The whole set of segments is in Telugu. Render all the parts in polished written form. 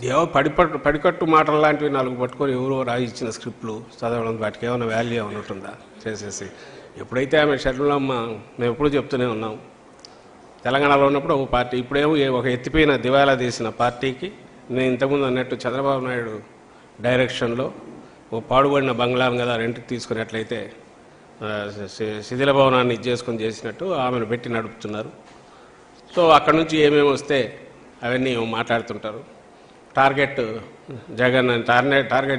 ఏవో పడికట్టు మాటలు లాంటివి నాలుగు పట్టుకొని ఎవరో రాయించిన స్క్రిప్ట్లు చదవడం వాటికి ఏమైనా వాల్యూ ఏమైనా ఉంటుందా చేసేసి. ఎప్పుడైతే ఆమె షర్మిలమ్మ, మేము ఎప్పుడు చెప్తూనే ఉన్నాం, తెలంగాణలో ఉన్నప్పుడు ఒక పార్టీ, ఇప్పుడేమో ఒక ఎత్తిపోయిన దివాలా తీసిన పార్టీకి నేను ఇంతకుముందు అన్నట్టు చంద్రబాబు నాయుడు డైరెక్షన్లో ఓ పాడుబడిన బంగ్లాను కదా రెంట్కి తీసుకున్నట్లయితే శిథిల భవనాన్ని ఇచ్చేసుకొని చేసినట్టు ఆమెను పెట్టి నడుపుతున్నారు. సో అక్కడ నుంచి ఏమేమి వస్తే అవన్నీ మాట్లాడుతుంటారు. టార్గెట్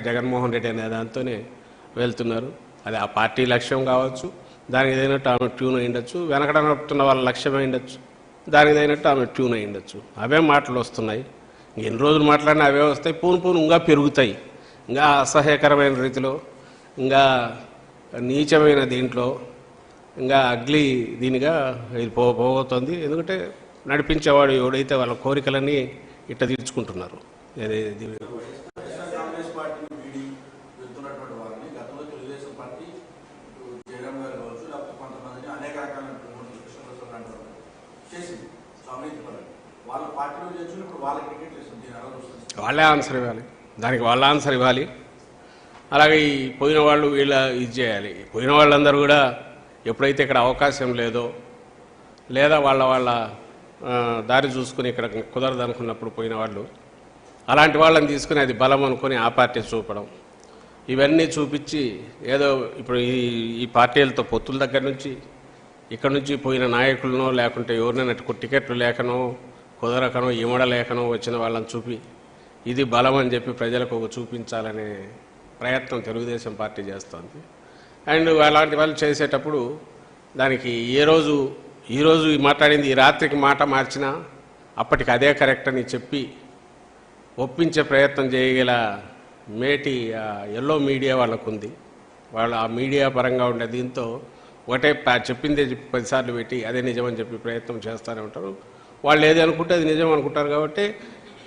జగన్మోహన్ రెడ్డి అనే దాంతోనే వెళ్తున్నారు. అది ఆ పార్టీ లక్ష్యం కావచ్చు, దానికి తగినట్టు ఆమె ట్యూన్ అయ్యిండొచ్చు, వెనకడ నడుపుతున్న వాళ్ళ లక్ష్యం అయ్యిండొచ్చు, దానికి తగినట్టు ఆమె ట్యూన్ అయ్యిండొచ్చు. అవే మాటలు వస్తున్నాయి. ఎన్ని రోజులు మాట్లాడినా అవే వస్తాయి. పూను ఇంకా పెరుగుతాయి. ఇంకా అసహ్యకరమైన రీతిలో, ఇంకా నీచమైన దీంట్లో, ఇంకా అగ్లీ దీనిగా ఇది పోబోతుంది. ఎందుకంటే నడిపించేవాడు ఎవడైతే వాళ్ళ కోరికలన్నీ ఇట్ట తీర్చుకుంటున్నారు. వాళ్ళే ఆన్సర్ ఇవ్వాలి, దానికి వాళ్ళ ఆన్సర్ ఇవ్వాలి. అలాగే ఈ పోయిన వాళ్ళు వీళ్ళ ఇది చేయాలి. పోయిన వాళ్ళందరూ కూడా ఎప్పుడైతే ఇక్కడ అవకాశం లేదో, లేదా వాళ్ళ దారి చూసుకుని ఇక్కడ కుదరదు అనుకున్నప్పుడు పోయిన వాళ్ళు, అలాంటి వాళ్ళని తీసుకుని అది బలం అనుకుని ఆ పార్టీ చూపడం, ఇవన్నీ చూపించి ఏదో ఇప్పుడు ఈ పార్టీలతో పొత్తుల దగ్గర నుంచి ఇక్కడ నుంచి పోయిన నాయకులనో లేకుంటే ఎవరినైనా టికెట్లు లేకనో కుదరకనో ఇమడలేకనో వచ్చిన వాళ్ళని చూపి ఇది బలం అని చెప్పి ప్రజలకు ఒక చూపించాలనే ప్రయత్నం తెలుగుదేశం పార్టీ చేస్తుంది. అండ్ అలాంటి వాళ్ళు చేసేటప్పుడు దానికి ఈరోజు మాట్లాడింది ఈ రాత్రికి మాట మార్చినా అప్పటికి అదే కరెక్ట్ అని చెప్పి ఒప్పించే ప్రయత్నం చేయగల మేటి ఎల్లో మీడియా వాళ్ళకు ఉంది. వాళ్ళు ఆ మీడియా పరంగా ఉండే దీంతో ఒకటే చెప్పిందే 10 సార్లు పెట్టి అదే నిజమని చెప్పి ప్రయత్నం చేస్తూనే ఉంటారు. వాళ్ళు ఏది అనుకుంటే అది నిజం అనుకుంటారు. కాబట్టి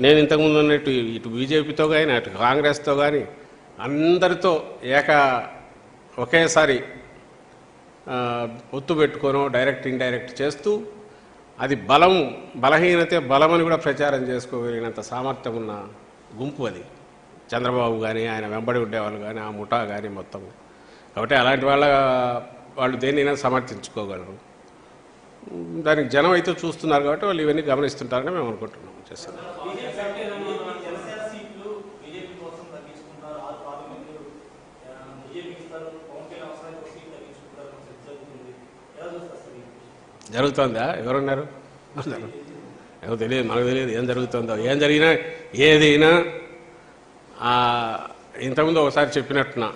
నేను ఇంతకుముందు అన్నట్టు ఇటు బీజేపీతో కానీ అటు కాంగ్రెస్తో కానీ అందరితో ఒకేసారి ఒత్తు పెట్టుకోనో డైరెక్ట్ ఇండైరెక్ట్ చేస్తూ అది బలహీనతే బలమని కూడా ప్రచారం చేసుకోగలిగినంత సామర్థ్యం ఉన్న గుంపు అది. చంద్రబాబు కానీ ఆయన వెంబడి ఉండేవాళ్ళు కానీ ఆ ముఠా కానీ మొత్తం. కాబట్టి అలాంటి వాళ్ళు దేన్నైనా సమర్థించుకోగలరు. దానికి జనం అయితే చూస్తున్నారు కాబట్టి వాళ్ళు ఇవన్నీ గమనిస్తుంటారని మేము అనుకుంటున్నాం. చేస్తున్నాం. జరుగుతుందా? ఎవరున్నారు? ఏమో తెలియదు, మనకు తెలియదు ఏం జరుగుతుందో. ఏం జరిగినా ఏదైనా ఇంతకుముందు ఒకసారి చెప్పినట్టున్నా,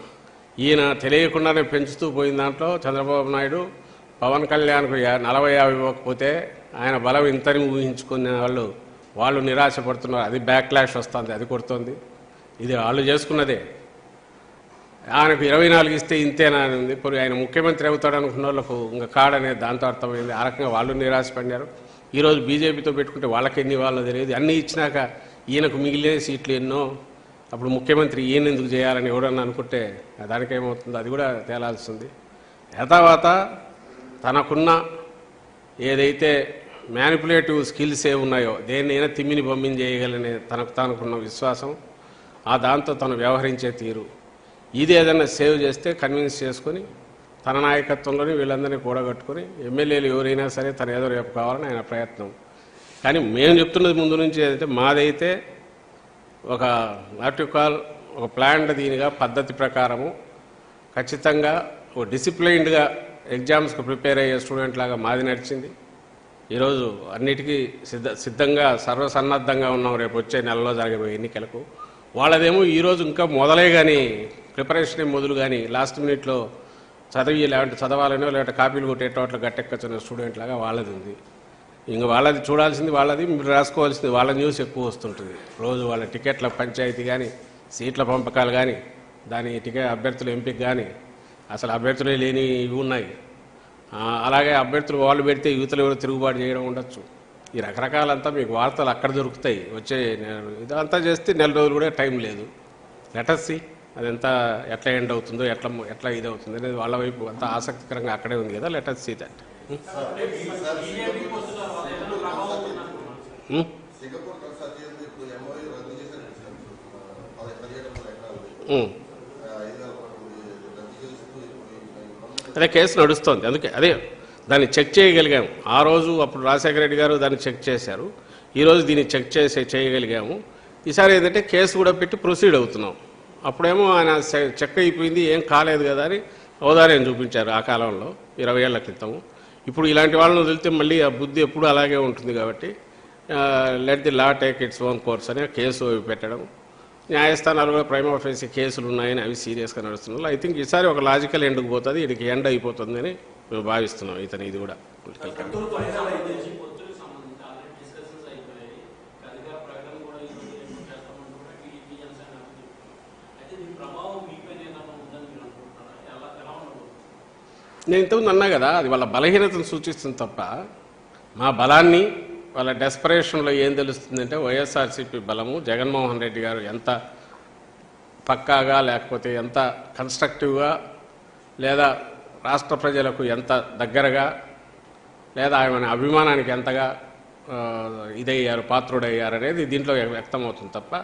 ఈయన తెలియకుండానే పెంచుతూ పోయిన దాంట్లో చంద్రబాబు నాయుడు పవన్ కళ్యాణ్కు 40-50 ఇవ్వకపోతే ఆయన బలం ఇంతని ఊహించుకునే వాళ్ళు నిరాశపడుతున్నారు. అది బ్యాక్లాష్ వస్తుంది, అది కొడుతుంది. ఇది వాళ్ళు చేసుకున్నదే. ఆయనకు 24 ఇస్తే ఇంతేనా అని ఉంది. ఇప్పుడు ఆయన ముఖ్యమంత్రి అవుతాడు అనుకున్న వాళ్ళకు ఇంకా కాడనే దాంతో అర్థమైంది. ఆ రకంగా వాళ్ళు నిరాశపడినారు. ఈరోజు బీజేపీతో పెట్టుకుంటే వాళ్ళకి ఎన్ని వాళ్ళో తెలియదు. అన్నీ ఇచ్చినాక ఈయనకు మిగిలిన సీట్లు ఎన్నో, అప్పుడు ముఖ్యమంత్రి ఈయన ఎందుకు చేయాలని ఎవడన్నా అనుకుంటే దానికేమవుతుందో అది కూడా తేలాల్సింది. యథావాత తనకున్న ఏదైతే మ్యానిపులేటివ్ స్కిల్స్ ఉన్నాయో దేన్నైనా తిమ్మిని బొమ్మిని చేయగలనే తనకున్న విశ్వాసం, దాంతో తను వ్యవహరించే తీరు, ఇది ఏదైనా సేవ్ చేస్తే కన్విన్స్ చేసుకొని తన నాయకత్వంలోని వీళ్ళందరినీ కూడగట్టుకొని ఎమ్మెల్యేలు ఎవరైనా సరే తను ఏదో రేపు కావాలని ఆయన ప్రయత్నం. కానీ మేము చెప్తున్నది ముందు నుంచి ఏదైతే మాదైతే ఒక ఒక ప్లాన్డ్ దీనిగా పద్ధతి ప్రకారము ఖచ్చితంగా ఒక డిసిప్లైన్డ్గా ఎగ్జామ్స్కి ప్రిపేర్ అయ్యే స్టూడెంట్ లాగా మాది నడిచింది. ఈరోజు అన్నిటికీ సిద్ధంగా సర్వసన్నద్ధంగా ఉన్నాం రేపు వచ్చే నెలలో జరగబోయే ఎన్నికలకు. వాళ్ళదేమో ఈరోజు ఇంకా మొదలే కానీ ప్రిపరేషన్ మొదలు కానీ లాస్ట్ మినిట్లో చదవాలనో లేదంటే కాపీలు కొట్టేటోట్లు గట్టెక్కచ్చిన స్టూడెంట్ లాగా వాళ్ళది ఉంది. ఇంకా వాళ్ళది చూడాల్సింది వాళ్ళది, మీరు రాసుకోవాల్సింది వాళ్ళ న్యూస్ ఎక్కువ వస్తుంటుంది. రోజు వాళ్ళ టికెట్ల పంచాయతీ కానీ సీట్ల పంపకాలు కానీ దాని అభ్యర్థుల ఎంపిక కానీ అసలు అభ్యర్థులే లేని ఇవి ఉన్నాయి. అలాగే అభ్యర్థులు వాళ్ళు పెడితే యువతలు ఎవరు తిరుగుబాటు చేయడం ఉండొచ్చు. ఈ రకరకాలంతా మీకు వార్తలు అక్కడ దొరుకుతాయి. వచ్చే ఇదంతా చేస్తే నెల రోజులు కూడా టైం లేదు. లెటర్సీ అదంతా ఎట్లా ఎండ్ అవుతుందో ఎట్లా ఇది అవుతుంది అనేది వాళ్ళ వైపు అంతా ఆసక్తికరంగా అక్కడే ఉంది కదా. లెటర్సీ దట్ సింగపూర్ సత్యంలో ఇప్పుడు ఎంఓయూ రద్దు చేశారు సార్. 17,000 ఎకరాలు 5,000 రద్దు చేస్తూ అదే కేసు నడుస్తోంది. అందుకే అదే దాన్ని చెక్ చేయగలిగాము. ఆ రోజు అప్పుడు రాజశేఖర రెడ్డి గారు దాన్ని చెక్ చేశారు. ఈరోజు దీన్ని చెక్ చేయగలిగాము. ఈసారి ఏంటంటే కేసు కూడా పెట్టి ప్రొసీడ్ అవుతున్నాం. అప్పుడేమో ఆయన చెక్ అయిపోయింది, ఏం కాలేదు కదా అని ఔదార్యం చూపించారు ఆ కాలంలో 20 ఏళ్ల క్రితము. ఇప్పుడు ఇలాంటి వాళ్ళని వదిలితే మళ్ళీ ఆ బుద్ధి ఎప్పుడు అలాగే ఉంటుంది కాబట్టి let the law take its own course అని కేసు పెట్టడం, న్యాయస్థానాలు కూడా ప్రైమ్ ఆఫీసీ కేసులు ఉన్నాయని అవి సీరియస్గా నడుస్తున్నారు. ఐ థింక్ ఈసారి ఒక లాజికల్ ఎండ్కి పోతుంది, వీడికి ఎండ్ అయిపోతుందని మేము భావిస్తున్నాం. ఇతను ఇది కూడా నేను ఇంతకుముందు అన్నా కదా, అది వాళ్ళ బలహీనతను సూచిస్తుంది తప్ప మా బలాన్ని వాళ్ళ డెస్పరేషన్లో ఏం తెలుస్తుందంటే వైఎస్ఆర్సీపీ బలము, జగన్మోహన్ రెడ్డి గారు ఎంత పక్కాగా లేకపోతే ఎంత కన్స్ట్రక్టివ్గా లేదా రాష్ట్ర ప్రజలకు ఎంత దగ్గరగా లేదా ఆయన అభిమానానికి ఎంతగా ఇదయ్యారు, పాత్రుడయ్యారు అనేది దీంట్లో వ్యక్తమవుతుంది తప్ప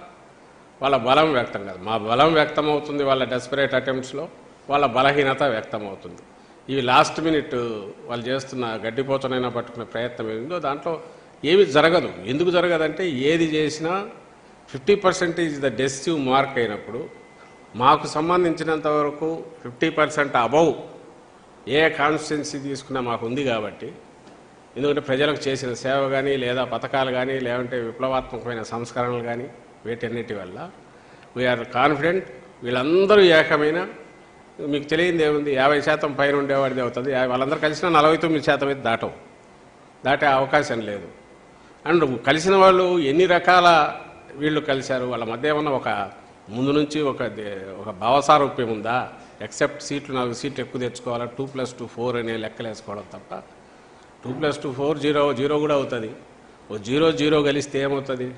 వాళ్ళ బలం వ్యక్తం కాదు. మా బలం వ్యక్తమవుతుంది వాళ్ళ డెస్పరేట్ అటెంప్ట్స్లో, వాళ్ళ బలహీనత వ్యక్తమవుతుంది. ఇవి లాస్ట్ మినిట్ వాళ్ళు చేస్తున్న గడ్డిపోతనైనా పట్టుకునే ప్రయత్నం ఏందో దాంట్లో ఏమి జరగదు. ఎందుకు జరగదంటే ఏది చేసినా 50% ఈజ్ ద డెసిసివ్ మార్క్ అయినప్పుడు మాకు సంబంధించినంత వరకు 50% అబౌవ్ ఏ కాన్స్టిట్యున్సీ తీసుకున్నా మాకు ఉంది కాబట్టి, ఎందుకంటే ప్రజలకు చేసిన సేవ కానీ లేదా పథకాలు కానీ లేదంటే విప్లవాత్మకమైన సంస్కరణలు కానీ వీటన్నిటి వల్ల వీఆర్ కాన్ఫిడెంట్. వీళ్ళందరూ ఏకమైన మీకు తెలియంది ఏముంది, 50% పైన ఉండేవాడిది అవుతుంది. వాళ్ళందరూ కలిసినా 49% అయితే దాటే అవకాశం లేదు. అండ్ కలిసిన వాళ్ళు ఎన్ని రకాల వీళ్ళు కలిశారు, వాళ్ళ మధ్య ఏమన్నా ఒక ముందు నుంచి ఒక భావసారూప్యం ఉందా? ఎక్సెప్ట్ సీట్లు 4 సీట్లు ఎక్కువ తెచ్చుకోవాలా, 2+2 4 అనే లెక్కలు వేసుకోవడం తప్ప 2+2 4 0 కూడా అవుతుంది. ఓ 0 కలిస్తే ఏమవుతుంది,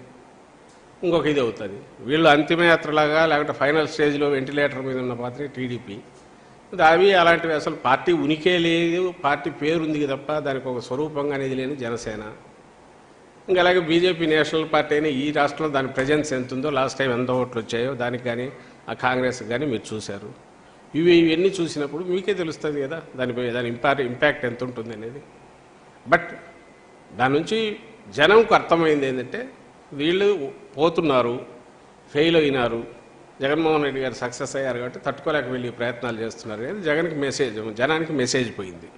ఇంకొక ఇది అవుతుంది. వీళ్ళు అంతిమయాత్రలాగా లేకపోతే ఫైనల్ స్టేజ్లో వెంటిలేటర్ మీద ఉన్న పాత్ర టీడీపీ. అవి అలాంటివి అసలు పార్టీ ఉనికే లేదు, పార్టీ పేరుంది తప్ప దానికి ఒక స్వరూపంగా అనేది లేని జనసేన. ఇంకా అలాగే బీజేపీ నేషనల్ పార్టీ అయినా ఈ రాష్ట్రంలో దాని ప్రెజెన్స్ ఎంత ఉందో, లాస్ట్ టైం ఎంత ఓట్లు వచ్చాయో దానికి కానీ ఆ కాంగ్రెస్కి కానీ మీరు చూశారు. ఇవన్నీ చూసినప్పుడు మీకే తెలుస్తుంది కదా దాని ఇంపాక్ట్ ఎంత ఉంటుంది అనేది. బట్ దాని నుంచి జనంకు అర్థమైంది ఏంటంటే వీళ్ళు పోతున్నారు, ఫెయిల్ అయినారు, జగన్మోహన్ రెడ్డి గారు సక్సెస్ అయ్యారు కాబట్టి తట్టుకోలేక వెళ్ళి ప్రయత్నాలు చేస్తున్నారు అనేది జనానికి మెసేజ్ పోయింది.